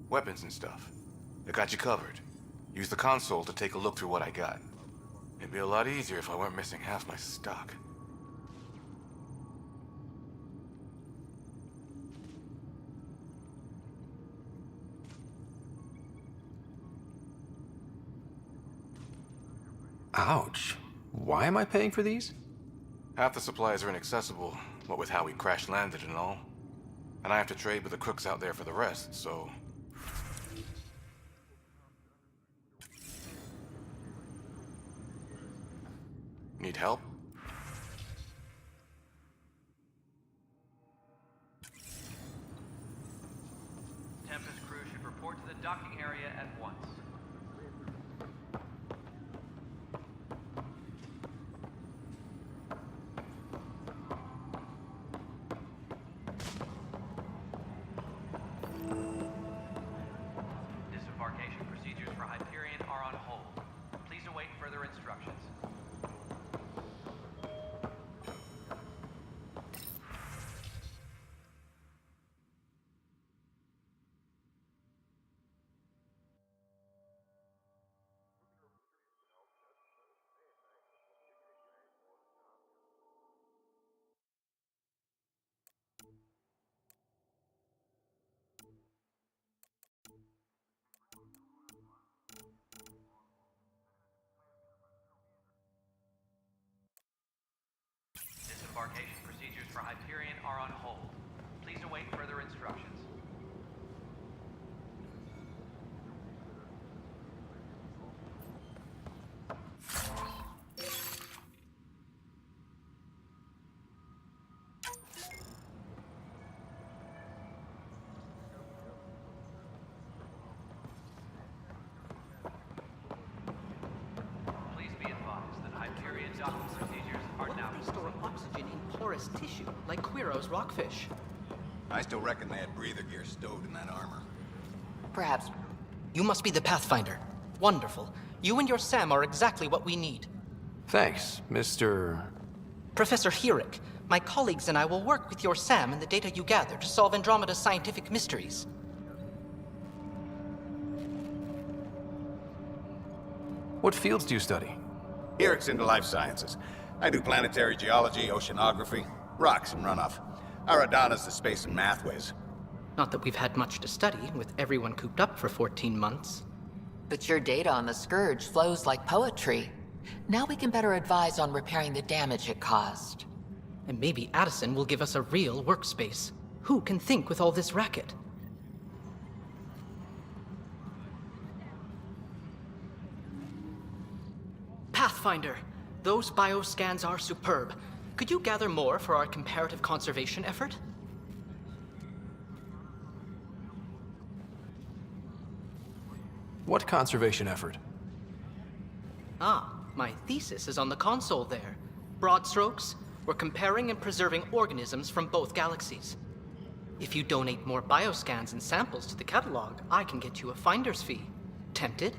Weapons and stuff. I got you covered. Use the console to take a look through what I got. It'd be a lot easier if I weren't missing half my stock. Ouch. Why am I paying for these? Half the supplies are inaccessible, what with how we crash-landed and all. And I have to trade with the crooks out there for the rest, so... Need help? Tempest crew should report to the docking area at once. Disembarkation procedures for Hyperion are on hold. Please await further instructions. Disembarkation procedures for Hyperion are on hold. Please await further instructions. Please be advised that Hyperion docking procedures are now They store oxygen in porous tissue, like Quiro's rockfish. I still reckon they had breather gear stowed in that armor. Perhaps. You must be the Pathfinder. Wonderful. You and your Sam are exactly what we need. Thanks, Mr. Professor Herrick, my colleagues and I will work with your Sam and the data you gather to solve Andromeda's scientific mysteries. What fields do you study? Eric's into life sciences. I do planetary geology, oceanography, rocks and runoff. Aradana's the space and math whiz. Not that we've had much to study, with everyone cooped up for 14 months. But your data on the Scourge flows like poetry. Now we can better advise on repairing the damage it caused. And maybe Addison will give us a real workspace. Who can think with all this racket? Pathfinder, those bioscans are superb. Could you gather more for our comparative conservation effort? What conservation effort? Ah, my thesis is on the console there. Broad strokes, we're comparing and preserving organisms from both galaxies. If you donate more bioscans and samples to the catalog, I can get you a finder's fee. Tempted?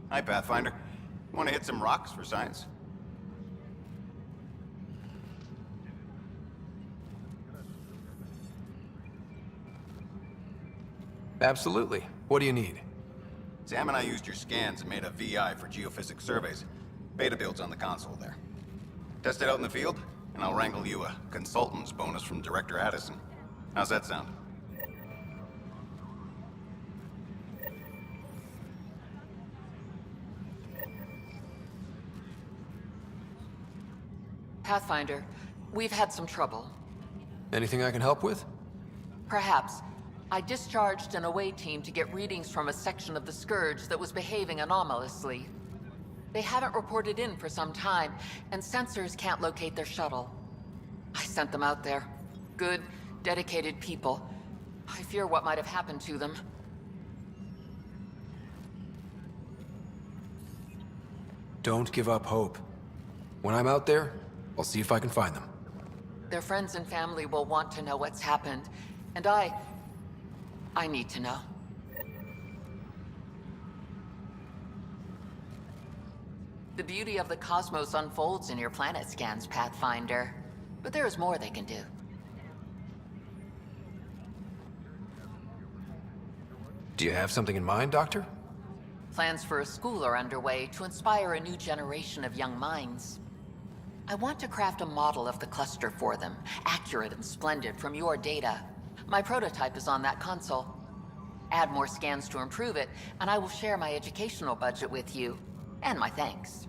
Hi, Pathfinder. Want to hit some rocks for science? Absolutely. What do you need? Sam and I used your scans and made a VI for geophysics surveys. Beta builds on the console there. Test it out in the field, and I'll wrangle you a consultant's bonus from Director Addison. How's that sound? Pathfinder, we've had some trouble. Anything I can help with? Perhaps. I discharged an away team to get readings from a section of the Scourge that was behaving anomalously. They haven't reported in for some time, and sensors can't locate their shuttle. I sent them out there. Good, dedicated people. I fear what might have happened to them. Don't give up hope. When I'm out there, I'll see if I can find them. Their friends and family will want to know what's happened, and I need to know. The beauty of the cosmos unfolds in your planet scans, Pathfinder. But there is more they can do. Do you have something in mind, Doctor? Plans for a school are underway to inspire a new generation of young minds. I want to craft a model of the cluster for them, accurate and splendid from your data. My prototype is on that console. Add more scans to improve it, and I will share my educational budget with you. And my thanks.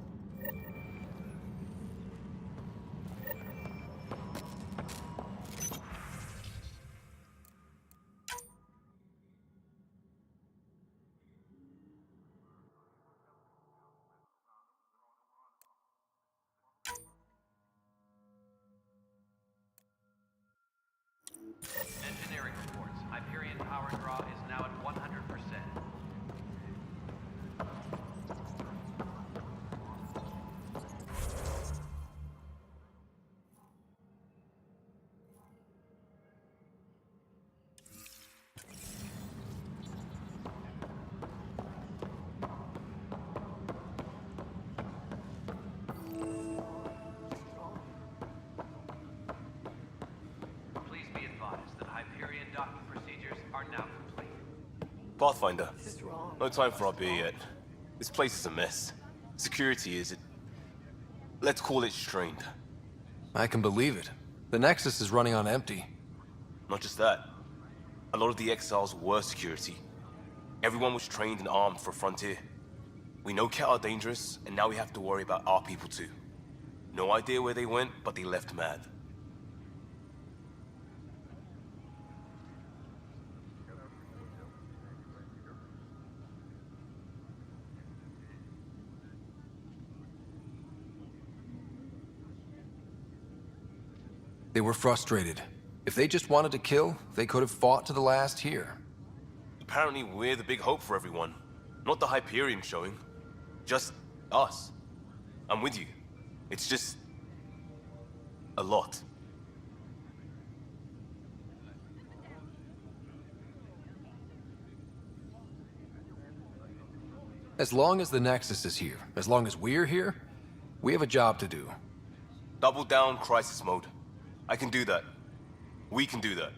Engineering reports. Hyperion power draw is now at 100%. Please be advised that Hyperion docking procedures are now complete. Pathfinder, no time for our beer yet. This place is a mess. Security is... let's call it strained. I can believe it. The Nexus is running on empty. Not just that. A lot of the exiles were security. Everyone was trained and armed for Frontier. We know Cat are dangerous, and now we have to worry about our people too. No idea where they went, but they left mad. They were frustrated. If they just wanted to kill, they could have fought to the last here. Apparently we're the big hope for everyone. Not the Hyperion showing. Just us. I'm with you. It's just... a lot. As long as the Nexus is here, as long as we're here, we have a job to do. Double down crisis mode. I can do that. We can do that.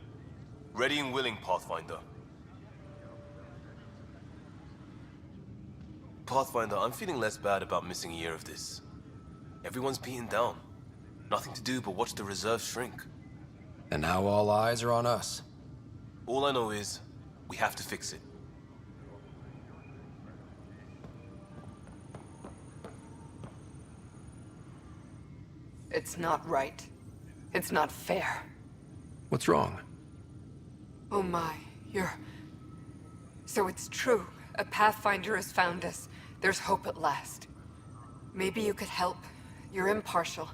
Ready and willing, Pathfinder. Pathfinder, I'm feeling less bad about missing a year of this. Everyone's beaten down. Nothing to do but watch the reserves shrink. And now all eyes are on us. All I know is, we have to fix it. It's not right. It's not fair. What's wrong? Oh my, So it's true. A Pathfinder has found us. There's hope at last. Maybe you could help. You're impartial.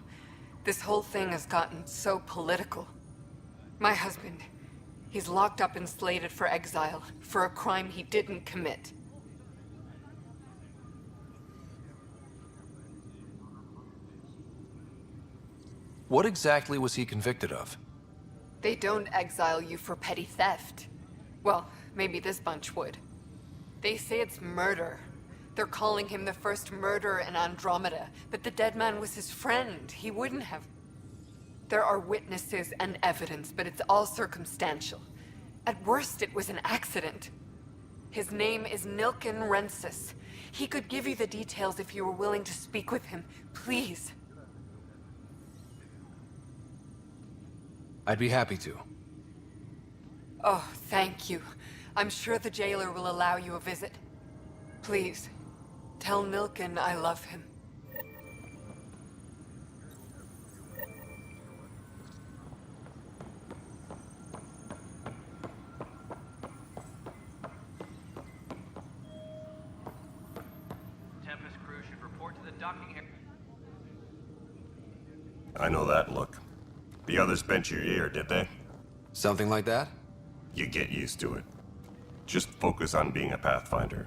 This whole thing has gotten so political. My husband, he's locked up and slated for exile for a crime he didn't commit. What exactly was he convicted of? They don't exile you for petty theft. Well, maybe this bunch would. They say it's murder. They're calling him the first murderer in Andromeda, but the dead man was his friend. He wouldn't have. There are witnesses and evidence, but it's all circumstantial. At worst, it was an accident. His name is Nilken Rensis. He could give you the details if you were willing to speak with him. Please. I'd be happy to. Oh, thank you. I'm sure the jailer will allow you a visit. Please, tell Nilken I love him. Tempest crew should report to the docking area. I know that look. The others bent your ear, did they? Something like that? You get used to it. Just focus on being a Pathfinder.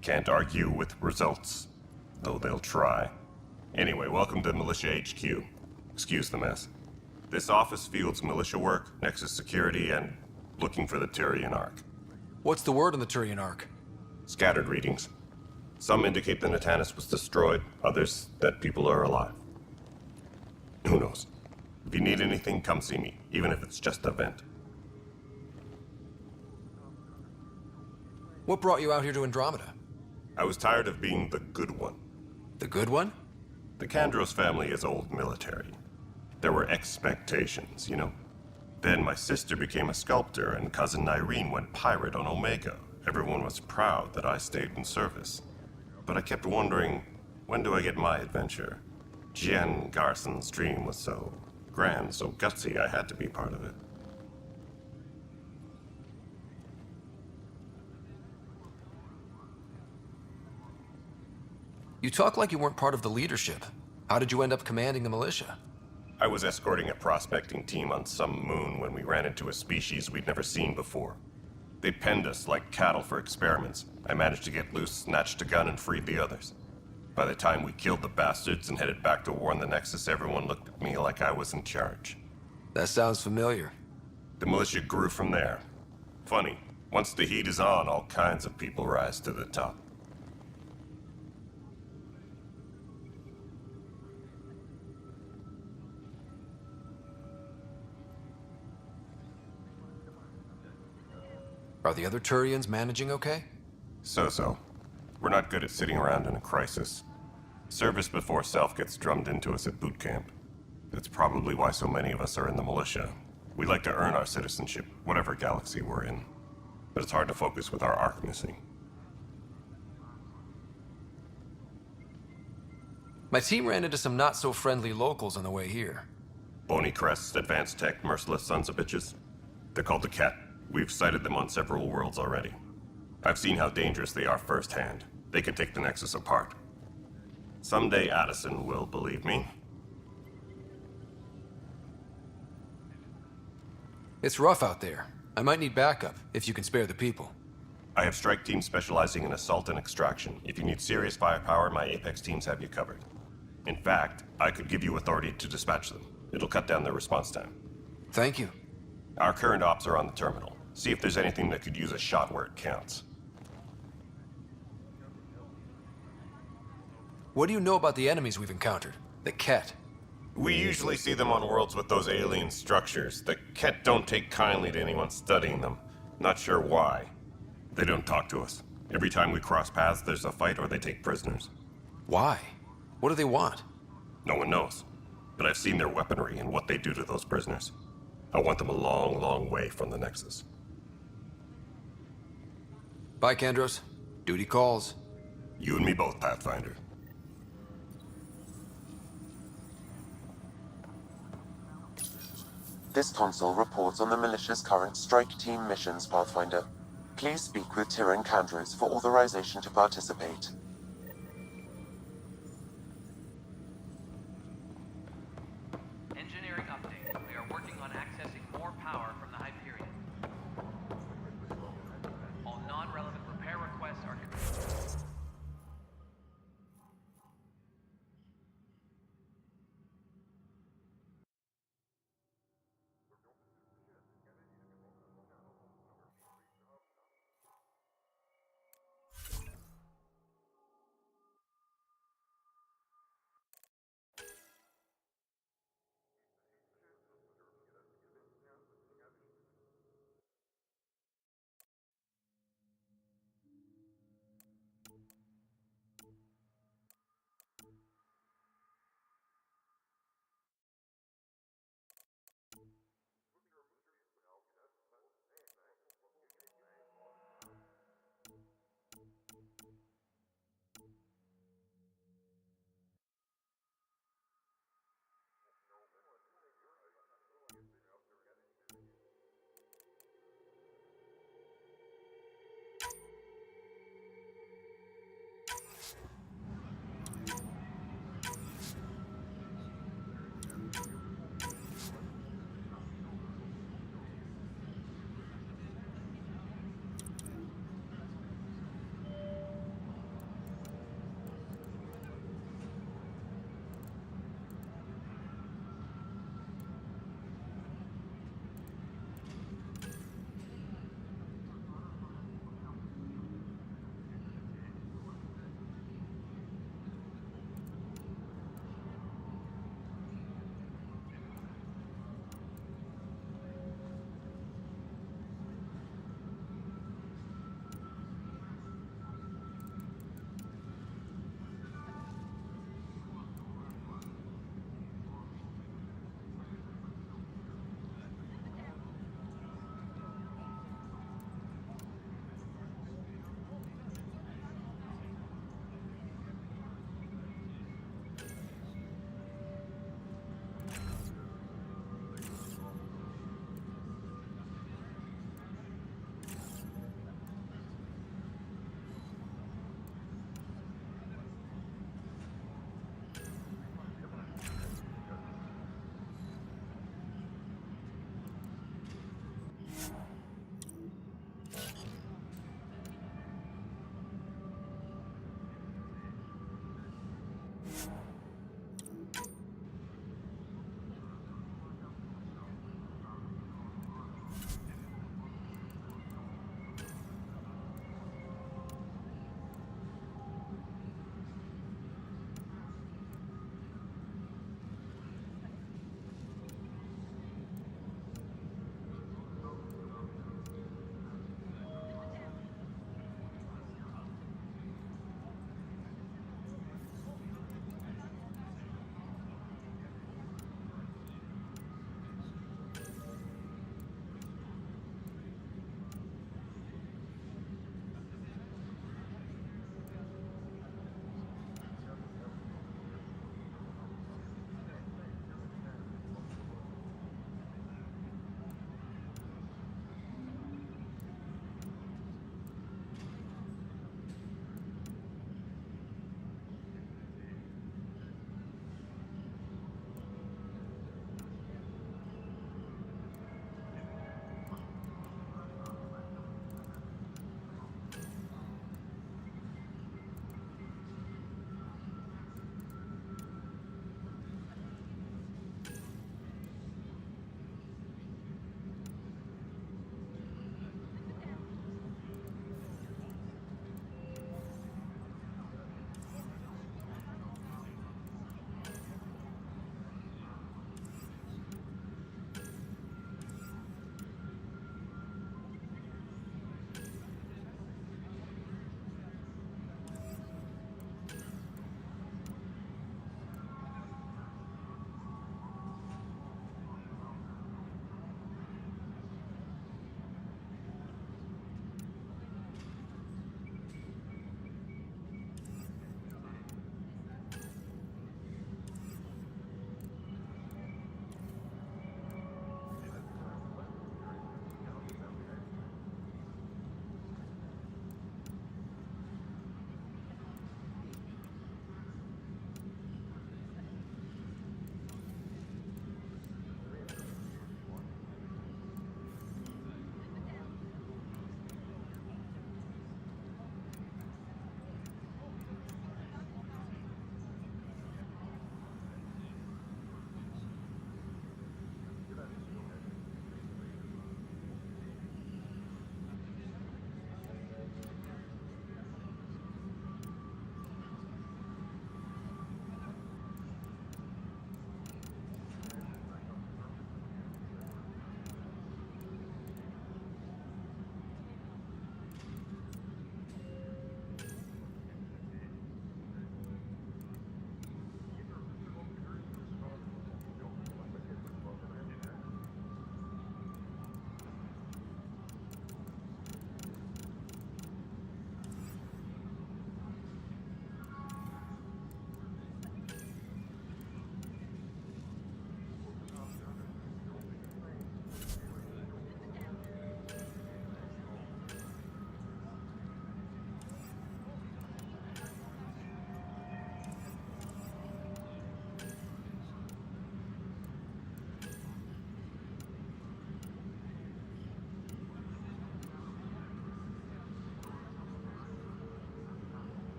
Can't argue with results, though they'll try. Anyway, welcome to Militia HQ. Excuse the mess. This office fields militia work, Nexus security, and looking for the Turian Ark. What's the word on the Turian Ark? Scattered readings. Some indicate the Natanus was destroyed, others that people are alive. Who knows? If you need anything, come see me, even if it's just a vent. What brought you out here to Andromeda? I was tired of being the good one. The good one? The Kandros family is old military. There were expectations, you know? Then my sister became a sculptor and cousin Irene went pirate on Omega. Everyone was proud that I stayed in service. But I kept wondering, when do I get my adventure? Jen Garson's dream was so grand, so gutsy, I had to be part of it. You talk like you weren't part of the leadership. How did you end up commanding the militia? I was escorting a prospecting team on some moon when we ran into a species we'd never seen before. They penned us like cattle for experiments. I managed to get loose, snatched a gun, and freed the others. By the time we killed the bastards and headed back to warn the Nexus, everyone looked at me like I was in charge. That sounds familiar. The militia grew from there. Funny, once the heat is on, all kinds of people rise to the top. Are the other Turians managing okay? So-so. We're not good at sitting around in a crisis. Service before self gets drummed into us at boot camp. That's probably why so many of us are in the militia. We like to earn our citizenship, whatever galaxy we're in. But it's hard to focus with our arc missing. My team ran into some not-so-friendly locals on the way here. Bony crests, advanced tech, merciless sons of bitches. They're called the Ket. We've sighted them on several worlds already. I've seen how dangerous they are firsthand. They can take the Nexus apart. Someday Addison will believe me. It's rough out there. I might need backup, if you can spare the people. I have strike teams specializing in assault and extraction. If you need serious firepower, my Apex teams have you covered. In fact, I could give you authority to dispatch them. It'll cut down their response time. Thank you. Our current ops are on the terminal. See if there's anything that could use a shot where it counts. What do you know about the enemies we've encountered? The Ket. We usually see them on worlds with those alien structures. The Ket don't take kindly to anyone studying them. Not sure why. They don't talk to us. Every time we cross paths, there's a fight or they take prisoners. Why? What do they want? No one knows. But I've seen their weaponry and what they do to those prisoners. I want them a long, long way from the Nexus. Bye, Kandros. Duty calls. You and me both, Pathfinder. This console reports on the militia's current strike team missions, Pathfinder. Please speak with Tyrann Kandros for authorization to participate. Engineering update. We are working on accessing more power from the Hyperion. All non-relevant repair requests are...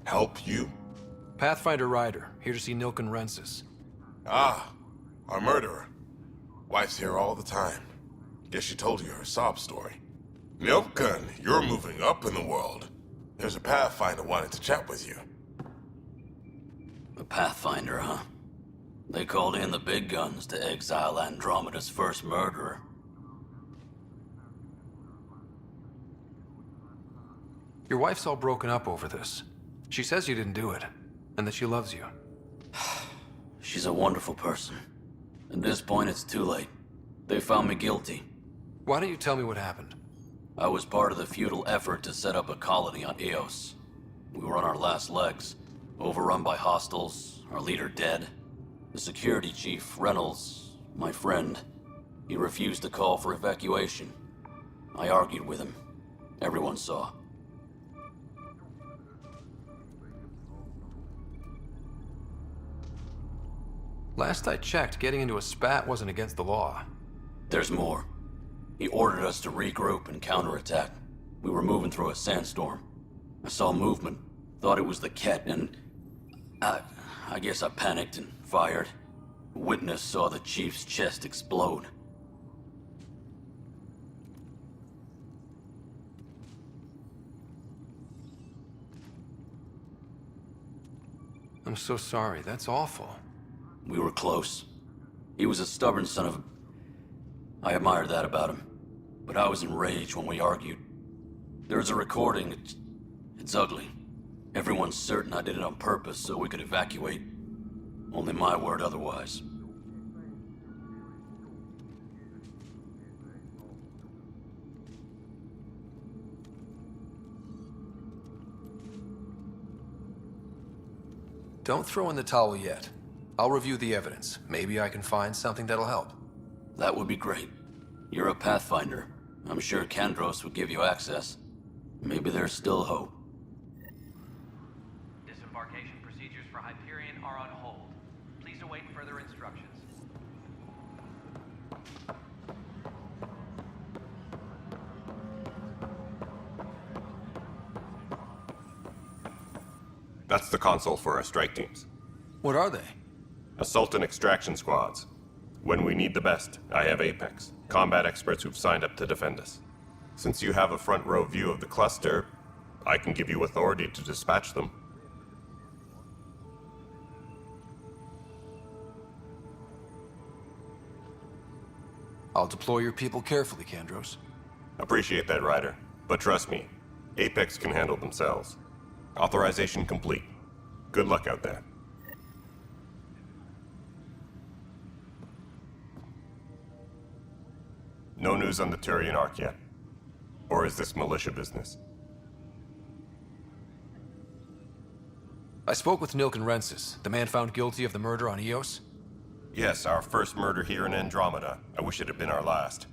Help you? Pathfinder Ryder, here to see Nilken Rensis. Ah, our murderer. Wife's here all the time. Guess she told you her sob story. Nilken, you're moving up in the world. There's a Pathfinder wanting to chat with you. A Pathfinder, huh? They called in the big guns to exile Andromeda's first murderer. Your wife's all broken up over this. She says you didn't do it, and that she loves you. She's a wonderful person. At this point, it's too late. They found me guilty. Why don't you tell me what happened? I was part of the futile effort to set up a colony on Eos. We were on our last legs, overrun by hostiles, our leader dead. The security chief, Reynolds, my friend, he refused to call for evacuation. I argued with him. Everyone saw. Last I checked, getting into a spat wasn't against the law. There's more. He ordered us to regroup and counterattack. We were moving through a sandstorm. I saw movement, thought it was the Ket, and I guess I panicked and fired. A witness saw the chief's chest explode. I'm so sorry, that's awful. We were close. He was a stubborn son of a... I admired that about him. But I was enraged when we argued. There's a recording. It's ugly. Everyone's certain I did it on purpose so we could evacuate. Only my word otherwise. Don't throw in the towel yet. I'll review the evidence. Maybe I can find something that'll help. That would be great. You're a Pathfinder. I'm sure Kandros would give you access. Maybe there's still hope. Disembarkation procedures for Hyperion are on hold. Please await further instructions. That's the console for our strike teams. What are they? Assault and extraction squads. When we need the best, I have Apex, combat experts who've signed up to defend us. Since you have a front row view of the cluster, I can give you authority to dispatch them. I'll deploy your people carefully, Kandros. Appreciate that, Ryder. But trust me, Apex can handle themselves. Authorization complete. Good luck out there. No news on the Turian Ark yet? Or is this militia business? I spoke with Nilken Rensis, the man found guilty of the murder on Eos. Yes, our first murder here in Andromeda. I wish it had been our last.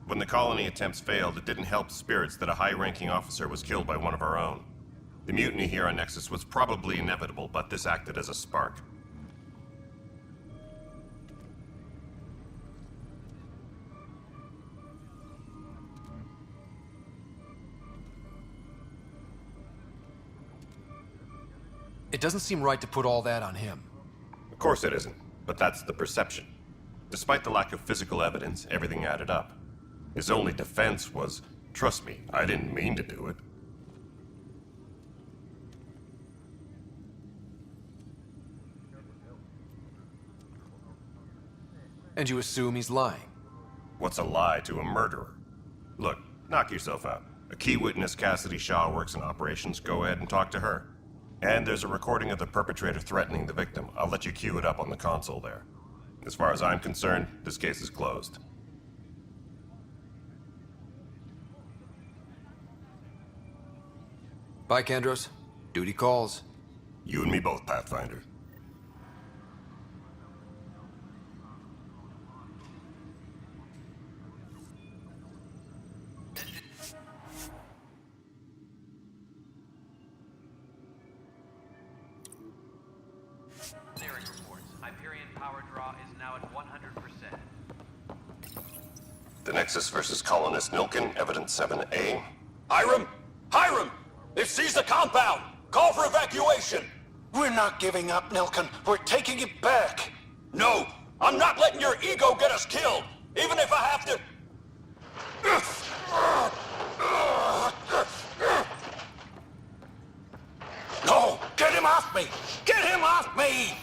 When the colony attempts failed, it didn't help spirits that a high-ranking officer was killed by one of our own. The mutiny here on Nexus was probably inevitable, but this acted as a spark. It doesn't seem right to put all that on him. Of course it isn't, but that's the perception. Despite the lack of physical evidence, everything added up. His only defense was, trust me, I didn't mean to do it. And you assume he's lying? What's a lie to a murderer? Look, knock yourself out. A key witness, Cassidy Shaw, works in operations. Go ahead and talk to her. And there's a recording of the perpetrator threatening the victim. I'll let you cue it up on the console there. As far as I'm concerned, this case is closed. Bye, Kandros. Duty calls. You and me both, Pathfinder. Lyric reports. Hyperion power draw is now at 100%. The Nexus versus Colonist Nilken, Evidence 7A. Hiram! Hiram! They've seized the compound! Call for evacuation! We're not giving up, Nilken. We're taking it back. No! I'm not letting your ego get us killed! Even if I have to... No! Get him off me! Get him off me!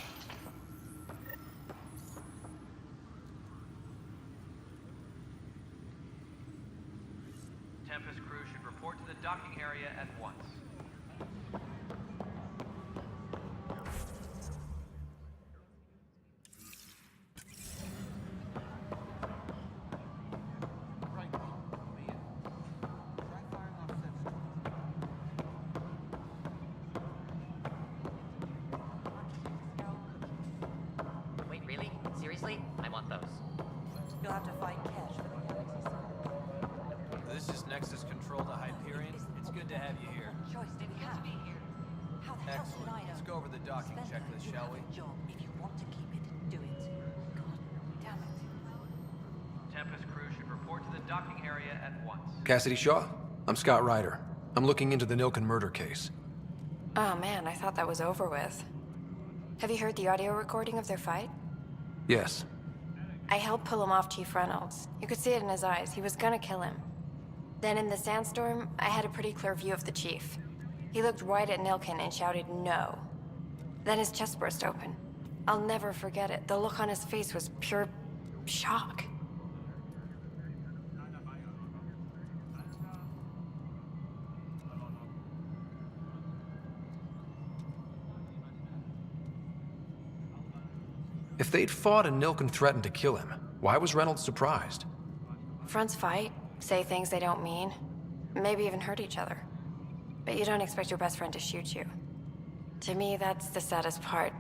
Tempest crew should report to the docking area at once. Wait, really? Seriously? I want those. You'll have to find cash for the galaxy side. This is Nexus Control to Hyperion. It's good to have you here. Choice didn't have to be here. How the hell did I know? Let's go over the docking checklist, shall we? Job. If you want to keep it, do it. God damn it. Tempest crew should report to the docking area at once. Cassidy Shaw, I'm Scott Ryder. I'm looking into the Nilken murder case. Oh man, I thought that was over with. Have you heard the audio recording of their fight? Yes. I helped pull him off Chief Reynolds. You could see it in his eyes. He was gonna kill him. Then in the sandstorm, I had a pretty clear view of the Chief. He looked right at Nilken and shouted no. Then his chest burst open. I'll never forget it. The look on his face was pure shock. If they'd fought and Nilken threatened to kill him, why was Reynolds surprised? Fronts fight, say things they don't mean, maybe even hurt each other. But you don't expect your best friend to shoot you. To me, that's the saddest part.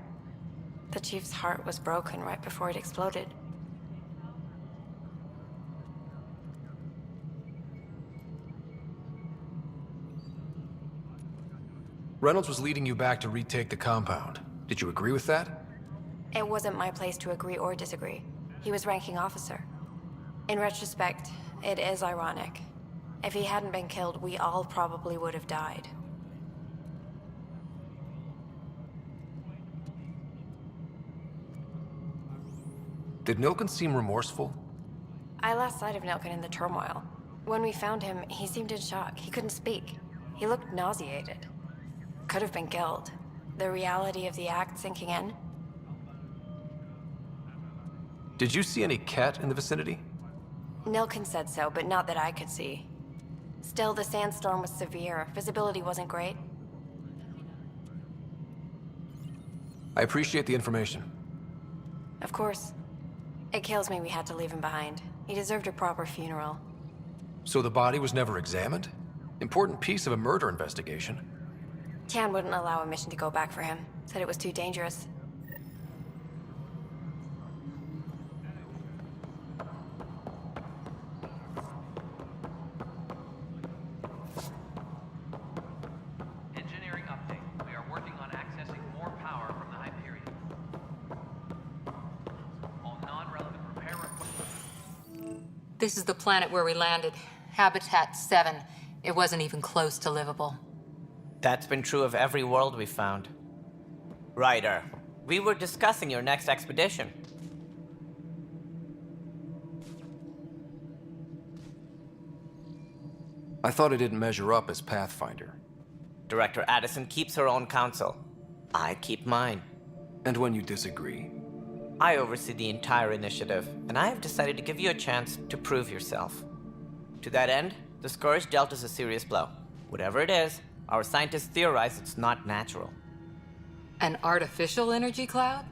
The Chief's heart was broken right before it exploded. Reynolds was leading you back to retake the compound. Did you agree with that? It wasn't my place to agree or disagree. He was ranking officer. In retrospect, it is ironic. If he hadn't been killed, we all probably would have died. Did Nilken seem remorseful? I lost sight of Nilken in the turmoil. When we found him, he seemed in shock. He couldn't speak. He looked nauseated. Could have been killed. The reality of the act sinking in. Did you see any Ket in the vicinity? Nilken said so, but not that I could see. Still, the sandstorm was severe. Visibility wasn't great. I appreciate the information. Of course. It kills me we had to leave him behind. He deserved a proper funeral. So the body was never examined? Important piece of a murder investigation. Tian wouldn't allow a mission to go back for him. Said it was too dangerous. Engineering update. We are working on accessing more power from the Hyperion. All non-relevant repair requests. This is the planet where we landed. Habitat 7. It wasn't even close to livable. That's been true of every world we found. Ryder, we were discussing your next expedition. I thought I didn't measure up as Pathfinder. Director Addison keeps her own counsel. I keep mine. And when you disagree? I oversee the entire initiative, and I have decided to give you a chance to prove yourself. To that end, the Scourge dealt us a serious blow. Whatever it is, our scientists theorize it's not natural. An artificial energy cloud?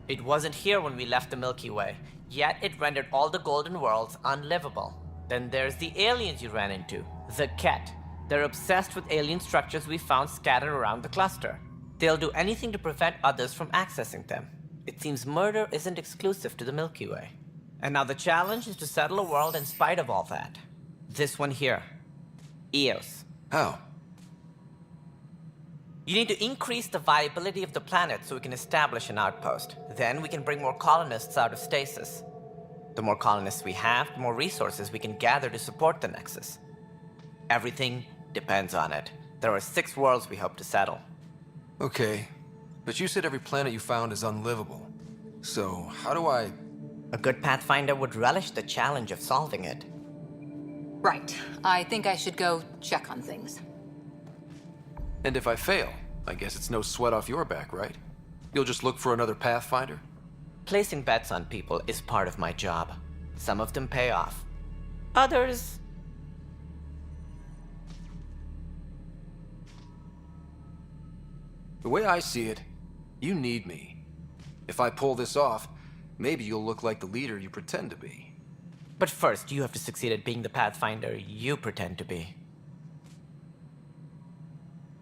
It wasn't here when we left the Milky Way, yet it rendered all the golden worlds unlivable. Then there's the aliens you ran into, the Ket. They're obsessed with alien structures we found scattered around the cluster. They'll do anything to prevent others from accessing them. It seems murder isn't exclusive to the Milky Way. And now the challenge is to settle a world in spite of all that. This one here. Eos. How? You need to increase the viability of the planet so we can establish an outpost. Then we can bring more colonists out of stasis. The more colonists we have, the more resources we can gather to support the Nexus. Everything depends on it. There are 6 worlds we hope to settle. Okay, but you said every planet you found is unlivable. So, how do I... A good Pathfinder would relish the challenge of solving it. Right. I think I should go check on things. And if I fail, I guess it's no sweat off your back, right? You'll just look for another Pathfinder? Placing bets on people is part of my job. Some of them pay off. Others... The way I see it, you need me. If I pull this off, maybe you'll look like the leader you pretend to be. But first, you have to succeed at being the Pathfinder you pretend to be.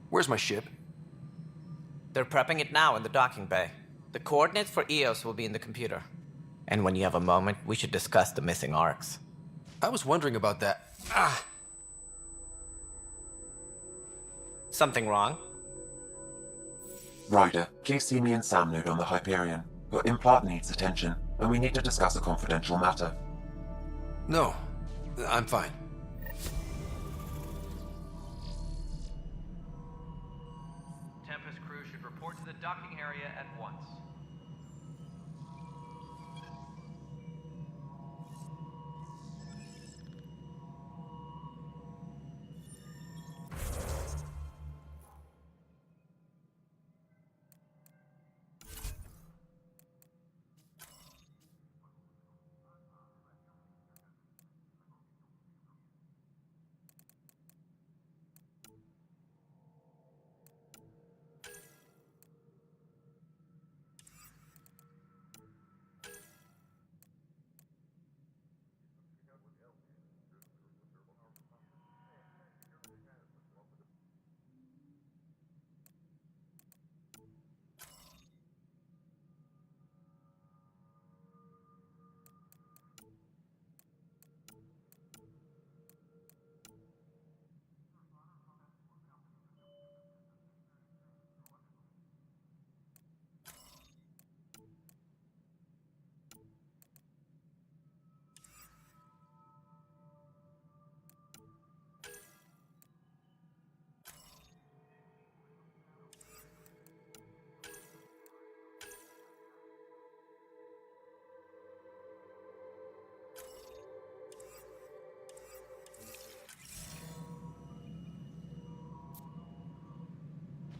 Where's my ship? They're prepping it now in the docking bay. The coordinates for Eos will be in the computer. And when you have a moment, we should discuss the missing arcs. I was wondering about that. Ah! Something wrong? Ryder, please see me and Sam node on the Hyperion. Your implant needs attention, and we need to discuss a confidential matter. No, I'm fine. Tempest crew should report to the docking area at once.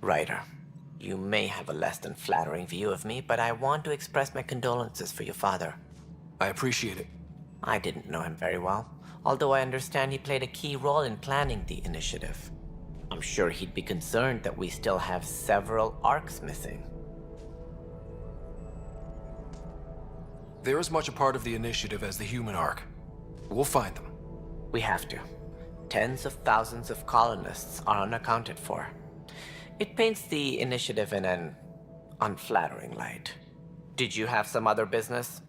Ryder, you may have a less than flattering view of me, but I want to express my condolences for your father. I appreciate it. I didn't know him very well, although I understand he played a key role in planning the initiative. I'm sure he'd be concerned that we still have several arcs missing. They're as much a part of the initiative as the human arc. We'll find them. We have to. Tens of thousands of colonists are unaccounted for. It paints the initiative in an unflattering light. Did you have some other business?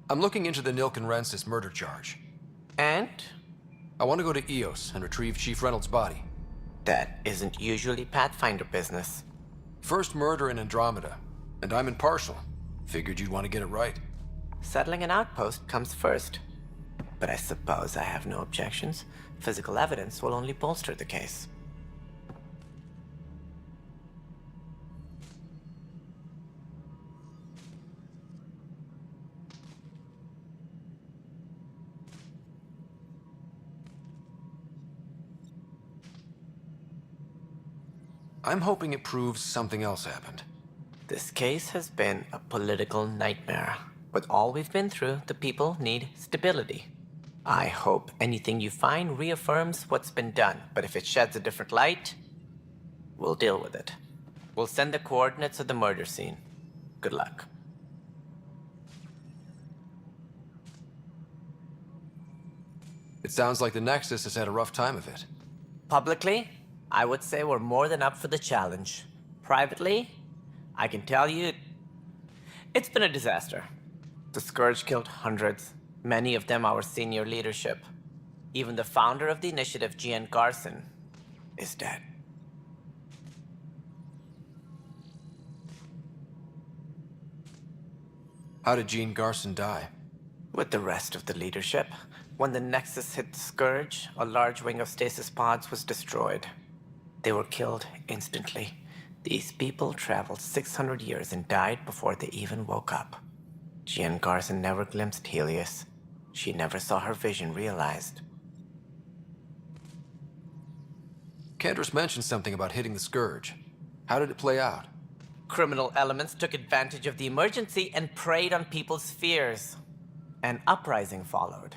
I'm looking into the Nilk and Rensis murder charge. And? I want to go to Eos and retrieve Chief Reynolds' body. That isn't usually Pathfinder business. First murder in Andromeda, and I'm impartial. Figured you'd want to get it right. Settling an outpost comes first. But I suppose I have no objections. Physical evidence will only bolster the case. I'm hoping it proves something else happened. This case has been a political nightmare. With all we've been through, the people need stability. I hope anything you find reaffirms what's been done, but if it sheds a different light, we'll deal with it. We'll send the coordinates of the murder scene. Good luck. It sounds like the Nexus has had a rough time of it. Publicly, I would say we're more than up for the challenge. Privately, I can tell you, it's been a disaster. The Scourge killed hundreds, many of them our senior leadership. Even the founder of the initiative, Gian Garson, is dead. How did Jean Garson die? With the rest of the leadership, when the Nexus hit the Scourge, a large wing of stasis pods was destroyed. They were killed instantly. These people traveled 600 years and died before they even woke up. Jean Garson never glimpsed Helios. She never saw her vision realized. Kandros mentioned something about hitting the Scourge. How did it play out? Criminal elements took advantage of the emergency and preyed on people's fears. An uprising followed.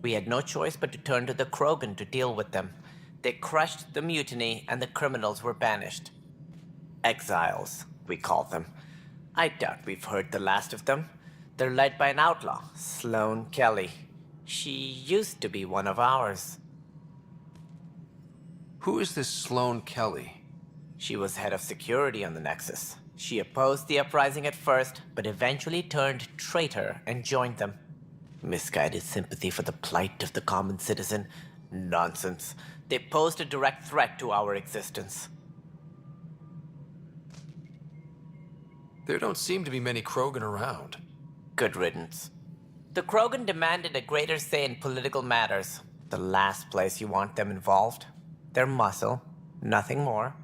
We had no choice but to turn to the Krogan to deal with them. They crushed the mutiny and the criminals were banished. Exiles, we call them. I doubt we've heard the last of them. They're led by an outlaw, Sloane Kelly. She used to be one of ours. Who is this Sloane Kelly? She was head of security on the Nexus. She opposed the uprising at first, but eventually turned traitor and joined them. Misguided sympathy for the plight of the common citizen? Nonsense. They posed a direct threat to our existence. There don't seem to be many Krogan around. Good riddance. The Krogan demanded a greater say in political matters. The last place you want them involved. They're muscle, nothing more.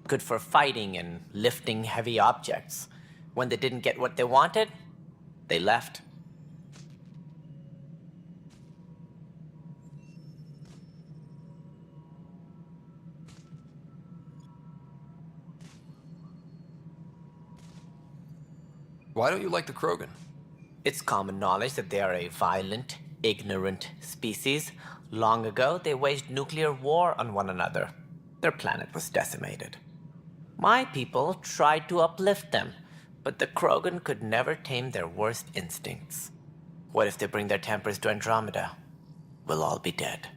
Good for fighting and lifting heavy objects. When they didn't get what they wanted, they left. Why don't you like the Krogan? It's common knowledge that they are a violent, ignorant species. Long ago, they waged nuclear war on one another. Their planet was decimated. My people tried to uplift them, but the Krogan could never tame their worst instincts. What if they bring their tempers to Andromeda? We'll all be dead.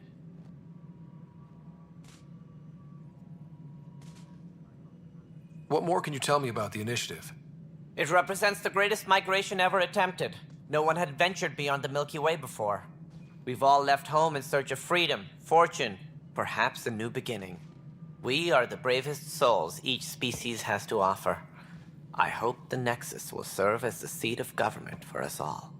What more can you tell me about the Initiative? It represents the greatest migration ever attempted. No one had ventured beyond the Milky Way before. We've all left home in search of freedom, fortune, perhaps a new beginning. We are the bravest souls each species has to offer. I hope the Nexus will serve as the seat of government for us all.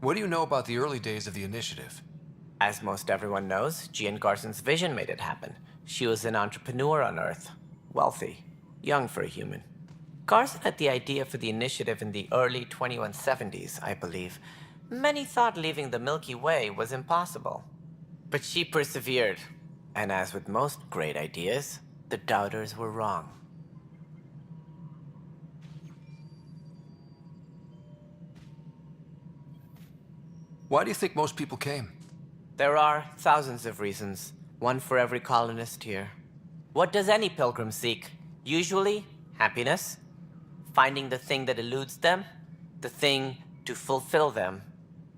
What do you know about the early days of the Initiative? As most everyone knows, Jean Garson's vision made it happen. She was an entrepreneur on Earth. Wealthy. Young for a human. Garson had the idea for the Initiative in the early 2170s, I believe. Many thought leaving the Milky Way was impossible. But she persevered. And as with most great ideas, the doubters were wrong. Why do you think most people came? There are thousands of reasons, one for every colonist here. What does any pilgrim seek? Usually, happiness. Finding the thing that eludes them, the thing to fulfill them.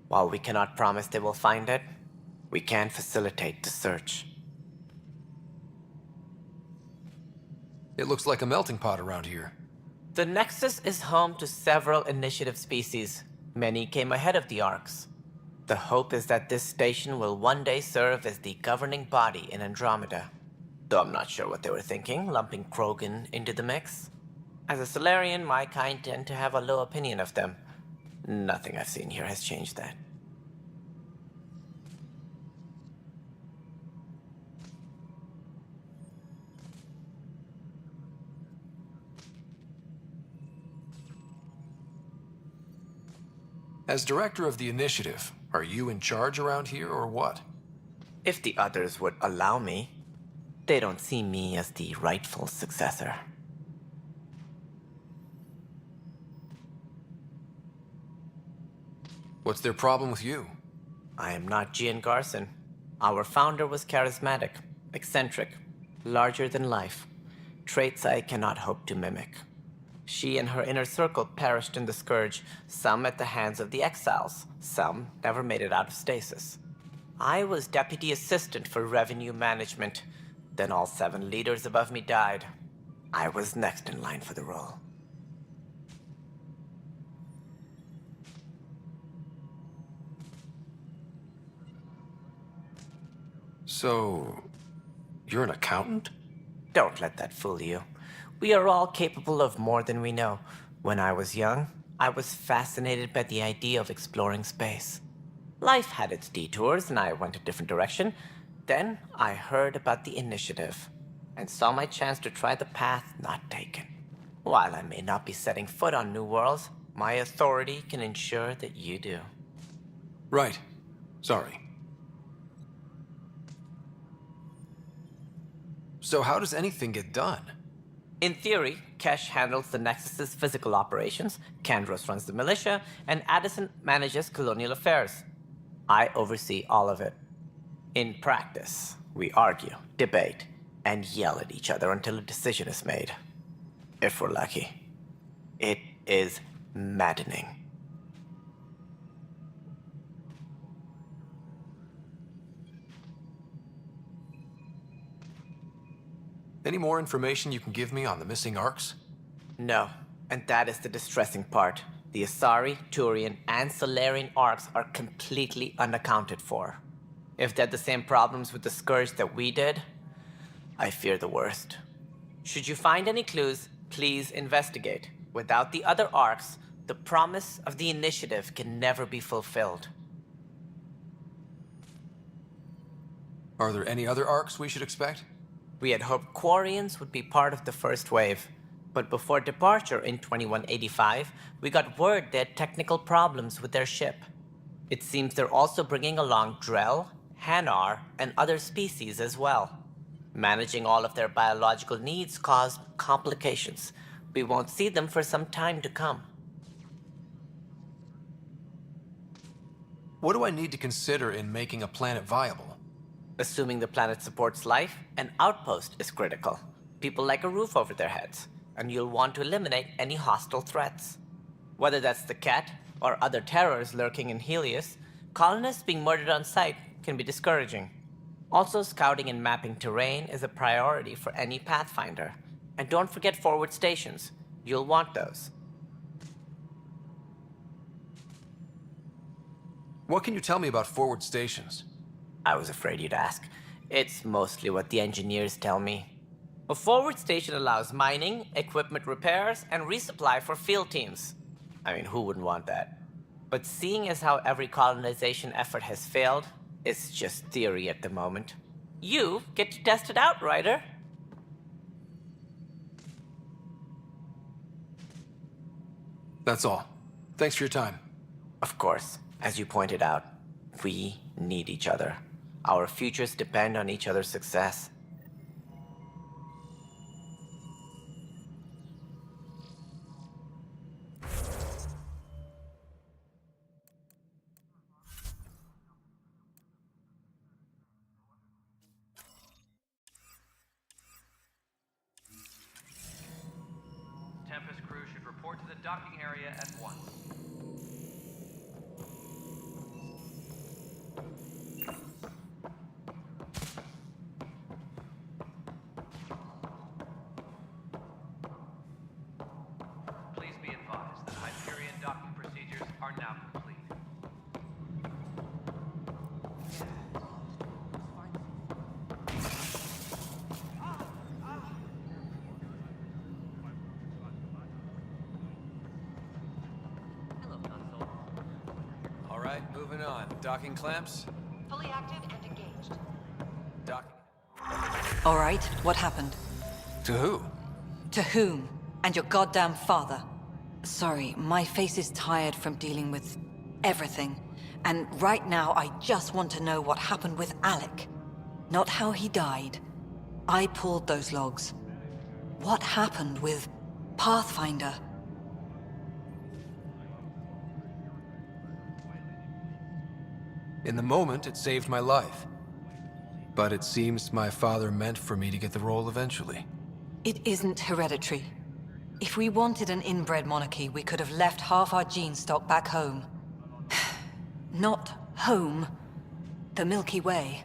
While we cannot promise they will find it, we can facilitate the search. It looks like a melting pot around here. The Nexus is home to several Initiative species. Many came ahead of the Arks. The hope is that this station will one day serve as the governing body in Andromeda. Though I'm not sure what they were thinking, lumping Krogan into the mix. As a Solarian, my kind tend to have a low opinion of them. Nothing I've seen here has changed that. As director of the Initiative, are you in charge around here or what? If the others would allow me, they don't see me as the rightful successor. What's their problem with you? I am not Jean Garson. Our founder was charismatic, eccentric, larger than life. Traits I cannot hope to mimic. She and her inner circle perished in the Scourge, some at the hands of the Exiles, some never made it out of stasis. I was deputy assistant for revenue management. Then all 7 leaders above me died. I was next in line for the role. So, you're an accountant? Don't let that fool you. We are all capable of more than we know. When I was young, I was fascinated by the idea of exploring space. Life had its detours, and I went a different direction. Then I heard about the initiative, and saw my chance to try the path not taken. While I may not be setting foot on new worlds, my authority can ensure that you do. Right. Sorry. So how does anything get done? In theory, Kesh handles the Nexus's physical operations, Kandros runs the militia, and Addison manages colonial affairs. I oversee all of it. In practice, we argue, debate, and yell at each other until a decision is made. If we're lucky. It is maddening. Any more information you can give me on the missing arcs? No, and that is the distressing part. The Asari, Turian, and Solarian arcs are completely unaccounted for. If they had the same problems with the Scourge that we did, I fear the worst. Should you find any clues, please investigate. Without the other arcs, the promise of the initiative can never be fulfilled. Are there any other arcs we should expect? We had hoped Quarians would be part of the first wave, but before departure in 2185, we got word they had technical problems with their ship. It seems they're also bringing along Drell, Hanar, and other species as well. Managing all of their biological needs caused complications. We won't see them for some time to come. What do I need to consider in making a planet viable? Assuming the planet supports life, an outpost is critical. People like a roof over their heads, and you'll want to eliminate any hostile threats. Whether that's the cat or other terrors lurking in Helios, colonists being murdered on sight can be discouraging. Also, scouting and mapping terrain is a priority for any Pathfinder. And don't forget forward stations. You'll want those. What can you tell me about forward stations? I was afraid you'd ask. It's mostly what the engineers tell me. A forward station allows mining, equipment repairs, and resupply for field teams. I mean, who wouldn't want that? But seeing as how every colonization effort has failed, it's just theory at the moment. You get to test it out, Ryder. That's all. Thanks for your time. Of course, as you pointed out, we need each other. Our futures depend on each other's success. Tempest crew should report to the docking area at once. Please be advised that Hyperion docking procedures are now complete. All right, moving on. Docking clamps? Fully active and engaged. Docking. All right, what happened? To who? To whom? And your goddamn father. Sorry, my face is tired from dealing with everything. And right now, I just want to know what happened with Alec. Not how he died. I pulled those logs. What happened with Pathfinder? In the moment, it saved my life. But it seems my father meant for me to get the role eventually. It isn't hereditary. If we wanted an inbred monarchy, we could have left half our gene stock back home. Not home. The Milky Way.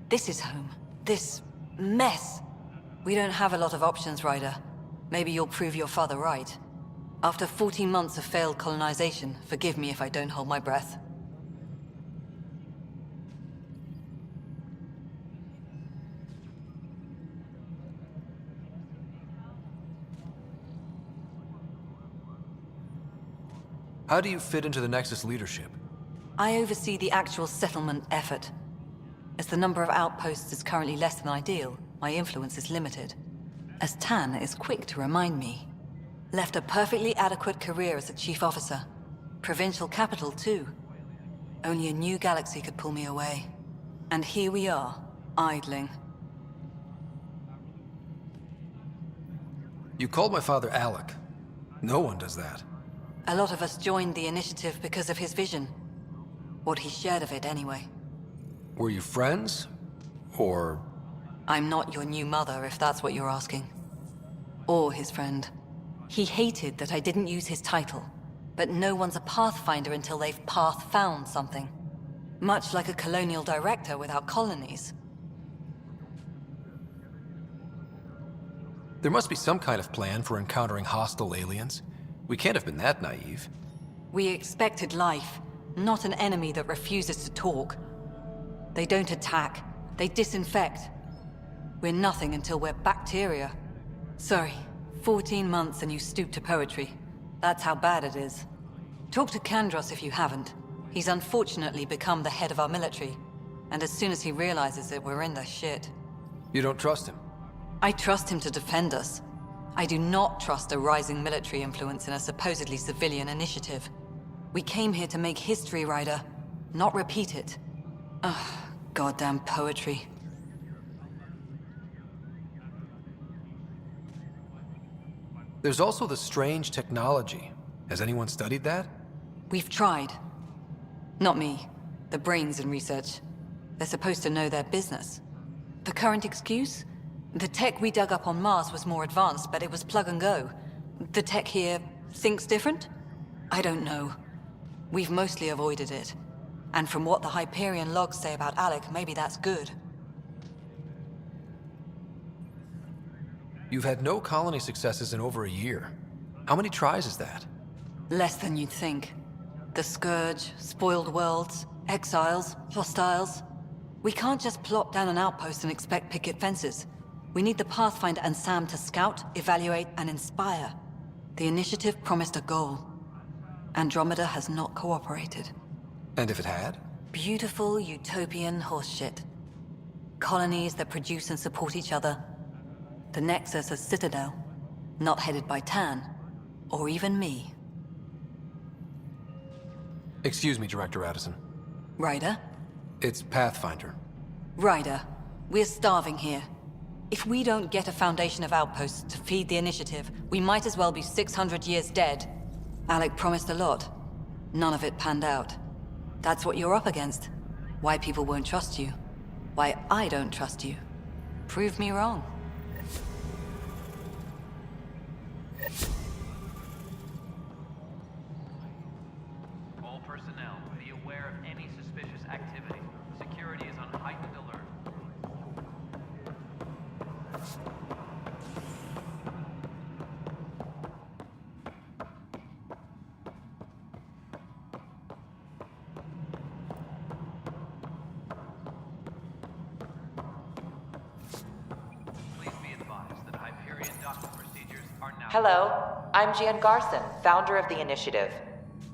This is home. This mess. We don't have a lot of options, Ryder. Maybe you'll prove your father right. After 14 months of failed colonization, forgive me if I don't hold my breath. How do you fit into the Nexus leadership? I oversee the actual settlement effort. As the number of outposts is currently less than ideal, my influence is limited. As Tan is quick to remind me. Left a perfectly adequate career as a chief officer. Provincial capital, too. Only a new galaxy could pull me away. And here we are, idling. You called my father Alec. No one does that. A lot of us joined the initiative because of his vision. What he shared of it, anyway. Were you friends? Or... I'm not your new mother, if that's what you're asking. Or his friend. He hated that I didn't use his title. But no one's a pathfinder until they've path-found something. Much like a colonial director without colonies. There must be some kind of plan for encountering hostile aliens. We can't have been that naive. We expected life, not an enemy that refuses to talk. They don't attack, they disinfect. We're nothing until we're bacteria. Sorry, 14 months and you stoop to poetry. That's how bad it is. Talk to Kandros if you haven't. He's unfortunately become the head of our military. And as soon as he realizes it, we're in the shit. You don't trust him? I trust him to defend us. I do not trust a rising military influence in a supposedly civilian initiative. We came here to make history, Ryder, not repeat it. Ugh, goddamn poetry. There's also the strange technology. Has anyone studied that? We've tried. Not me. The brains in research. They're supposed to know their business. The current excuse? The tech we dug up on Mars was more advanced, but it was plug and go. The tech here thinks different? I don't know. We've mostly avoided it. And from what the Hyperion logs say about Alec, maybe that's good. You've had no colony successes in over a year. How many tries is that? Less than you'd think. The Scourge, spoiled worlds, exiles, hostiles. We can't just plop down an outpost and expect picket fences. We need the Pathfinder and Sam to scout, evaluate, and inspire. The initiative promised a goal. Andromeda has not cooperated. And if it had? Beautiful utopian horseshit. Colonies that produce and support each other. The Nexus a citadel, not headed by Tan, or even me. Excuse me, Director Addison. Ryder? It's Pathfinder. Ryder, we're starving here. If we don't get a foundation of outposts to feed the initiative, we might as well be 600 years dead. Alec promised a lot. None of it panned out. That's what you're up against. Why people won't trust you. Why I don't trust you. Prove me wrong. All personnel, be aware of any suspicious activity. Security is on heightened alert. Hello, I'm Jan Garson, founder of the initiative.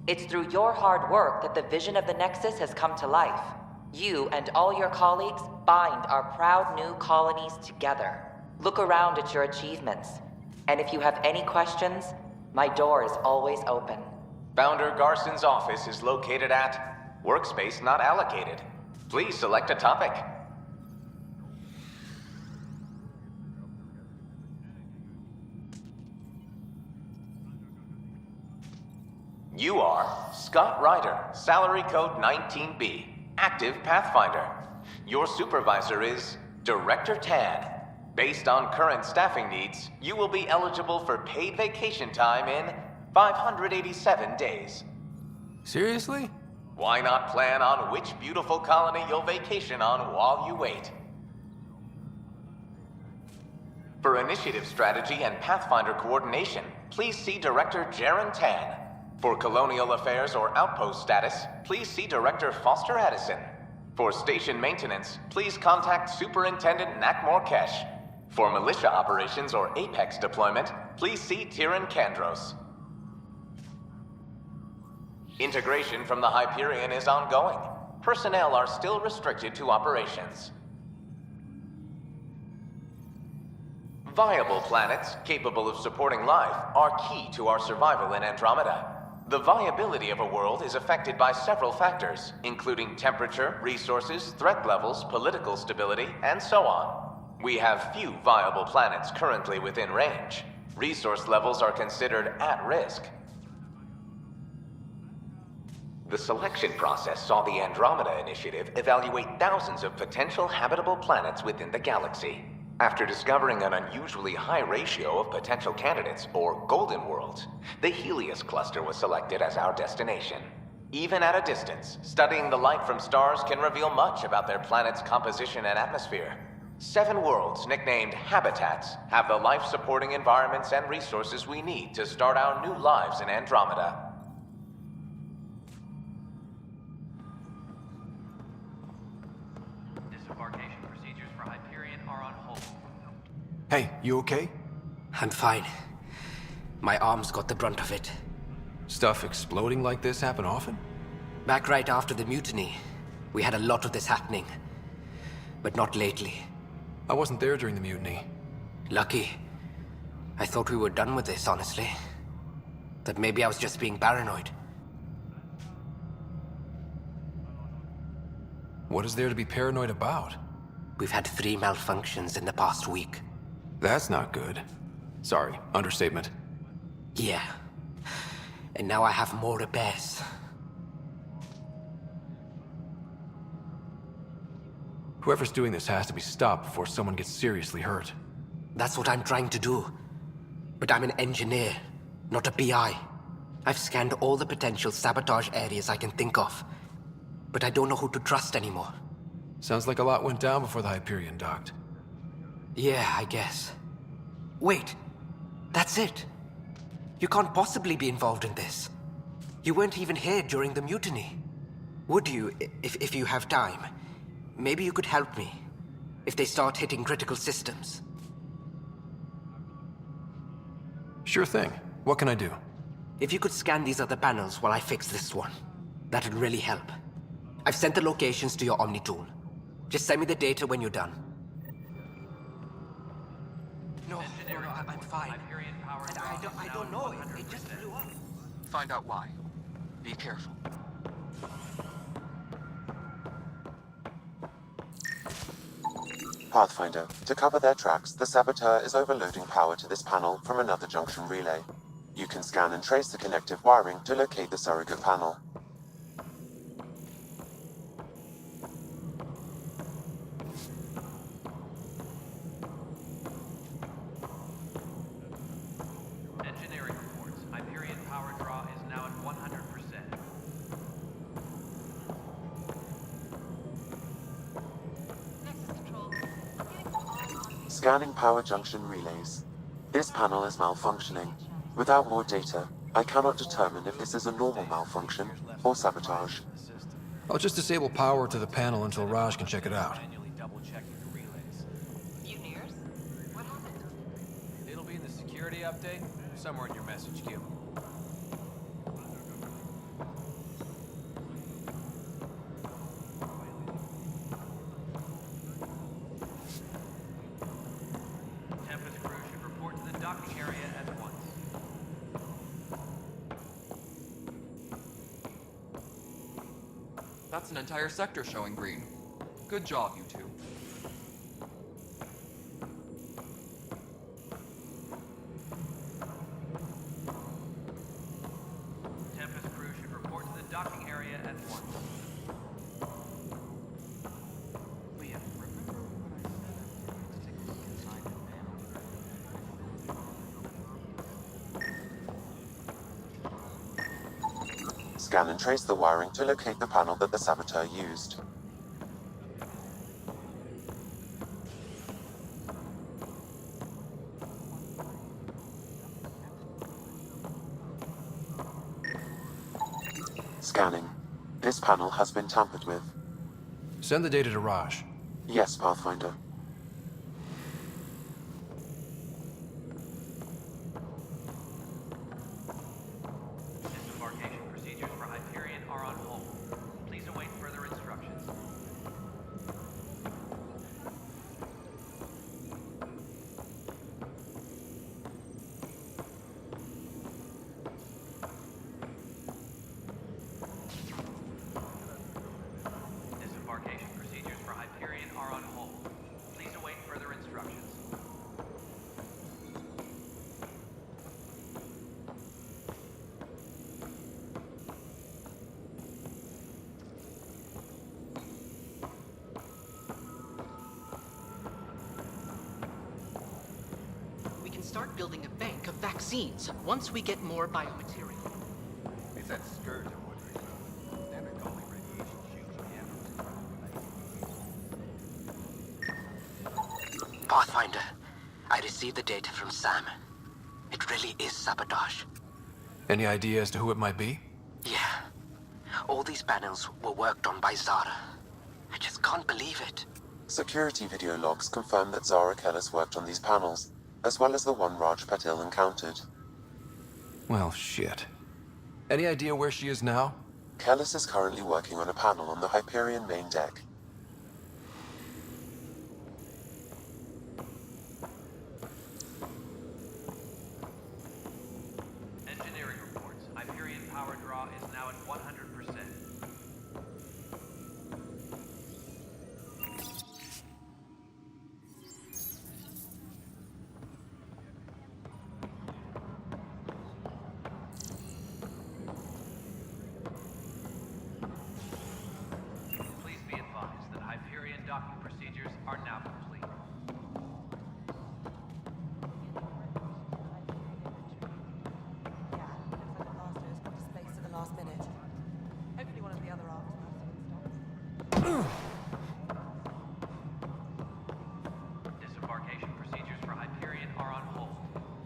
It's through your hard work that the vision of the Nexus has come to life. You and all your colleagues bind our proud new colonies together. Look around at your achievements. And if you have any questions, my door is always open. Founder Garson's office is located at Workspace Not Allocated. Please select a topic. You are Scott Ryder, salary code 19B, active Pathfinder. Your supervisor is Director Tan. Based on current staffing needs, you will be eligible for paid vacation time in 587 days. Seriously? Why not plan on which beautiful colony you'll vacation on while you wait? For initiative strategy and Pathfinder coordination, please see Director Jaren Tan. For colonial affairs or outpost status, please see Director Foster Addison. For station maintenance, please contact Superintendent Nakmor Kesh. For militia operations or Apex deployment, please see Tyran Kandros. Integration from the Hyperion is ongoing. Personnel are still restricted to operations. Viable planets capable of supporting life are key to our survival in Andromeda. The viability of a world is affected by several factors, including temperature, resources, threat levels, political stability, and so on. We have few viable planets currently within range. Resource levels are considered at risk. The selection process saw the Andromeda Initiative evaluate thousands of potential habitable planets within the galaxy. After discovering an unusually high ratio of potential candidates, or golden worlds, the Helios cluster was selected as our destination. Even at a distance, studying the light from stars can reveal much about their planet's composition and atmosphere. 7 worlds, nicknamed habitats, have the life-supporting environments and resources we need to start our new lives in Andromeda. Disembarkation procedures for Hyperion are on hold. Hey, you okay? I'm fine. My arms got the brunt of it. Stuff exploding like this happen often? Back right after the mutiny, we had a lot of this happening. But not lately. I wasn't there during the mutiny. Lucky. I thought we were done with this, honestly. That maybe I was just being paranoid. What is there to be paranoid about? We've had 3 malfunctions in the past week. That's not good. Sorry, understatement. Yeah. And now I have more repairs. Whoever's doing this has to be stopped before someone gets seriously hurt. That's what I'm trying to do. But I'm an engineer, not a PI. I've scanned all the potential sabotage areas I can think of. But I don't know who to trust anymore. Sounds like a lot went down before the Hyperion docked. Yeah, I guess. Wait, that's it. You can't possibly be involved in this. You weren't even here during the mutiny. Would you, if you have time? Maybe you could help me, if they start hitting critical systems. Sure thing. What can I do? If you could scan these other panels while I fix this one, that'd really help. I've sent the locations to your Omni tool. Just send me the data when you're done. No, I'm fine. I don't know. It just blew up. Find out why. Be careful. Pathfinder, to cover their tracks, the saboteur is overloading power to this panel from another junction relay. You can scan and trace the connective wiring to locate the surrogate panel. Engineering reports. Hyperion power draw is now at 100%. Scanning power junction relays. This panel is malfunctioning. Without more data, I cannot determine if this is a normal malfunction or sabotage. I'll just disable power to the panel until Raj can check it out. Mutineers? What happened? It'll be in the security update, somewhere in your message queue. Tempest crew should report to the docking area at once. That's an entire sector showing green. Good job, you two. Tempest crew should report to the docking area at once. Leah, remember what I said? Take a look inside the panel. Scan and trace the wiring to locate the panel that the saboteur used. Scanning. This panel has been tampered with. Send the data to Raj. Yes, Pathfinder. Disembarkation procedures for Hyperion start building a bank of vaccines once we get more biomaterial. It's that scourge I'm wondering about. They're calling radiation shields. Pathfinder, I received the data from Sam. It really is sabotage. Any idea as to who it might be? Yeah. All these panels were worked on by Zara. I just can't believe it. Security video logs confirm that Zara Kellis worked on these panels, as well as the one Raj Patil encountered. Well, shit. Any idea where she is now? Kellis is currently working on a panel on the Hyperion main deck. Engineering reports. Hyperion power draw is now at 100%. Please be advised that Hyperion docking procedures are now complete. Yeah, looks like the master's got displaced at the last minute. Hopefully one of the other arms will have Disembarkation procedures for Hyperion are on hold.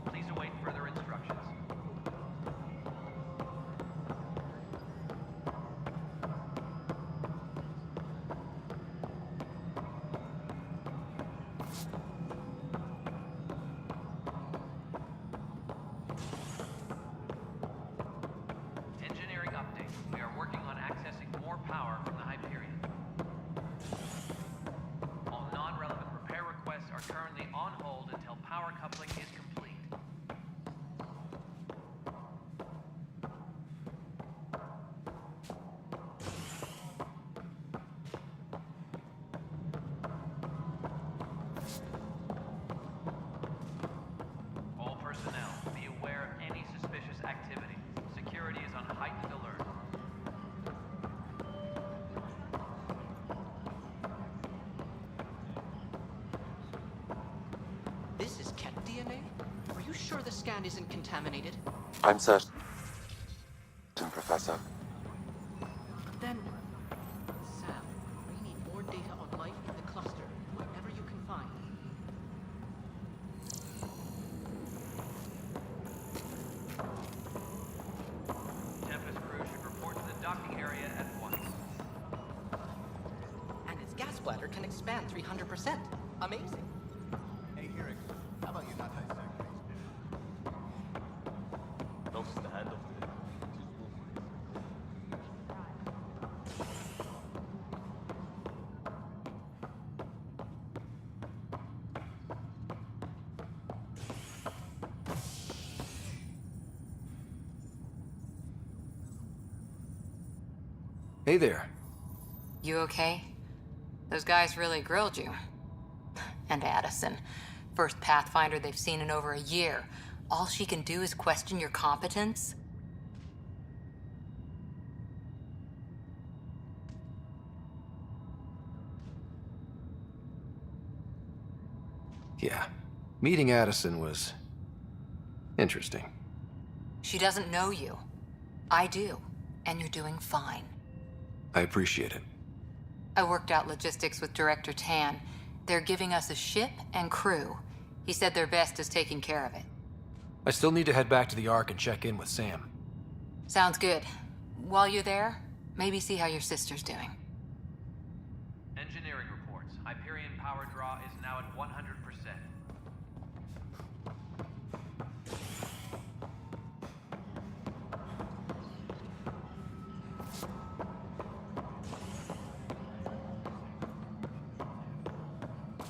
Please await further instructions. Engineering update. We are working on accessing more power from the Hyperion. All non-relevant repair requests are currently on hold until power coupling is complete. All personnel, be aware of any suspicious activity. Security is on heightened alert. This is cat DNA? Are you sure the scan isn't contaminated? I'm certain, Professor. Then, Sam, we need more data on life in the cluster, wherever you can find. Tempest crew should report to the docking area at once. And its gas bladder can expand 300%. Amazing. Hey, Eric, how about you not dissect these? Close to the hand of the... Hey there. You okay? Those guys really grilled you. And Addison. First Pathfinder they've seen in over a year. All she can do is question your competence? Yeah. Meeting Addison was... interesting. She doesn't know you. I do. And you're doing fine. I appreciate it. I worked out logistics with Director Tan. They're giving us a ship and crew. He said their best is taking care of it. I still need to head back to the Ark and check in with Sam. Sounds good. While you're there, maybe see how your sister's doing. Engineering reports. Hyperion power draw is now at 100%.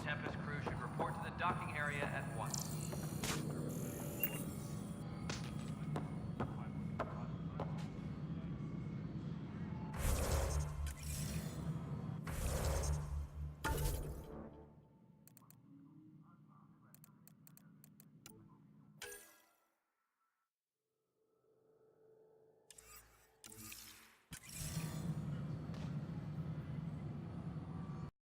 Tempest crew should report to the docking area at once.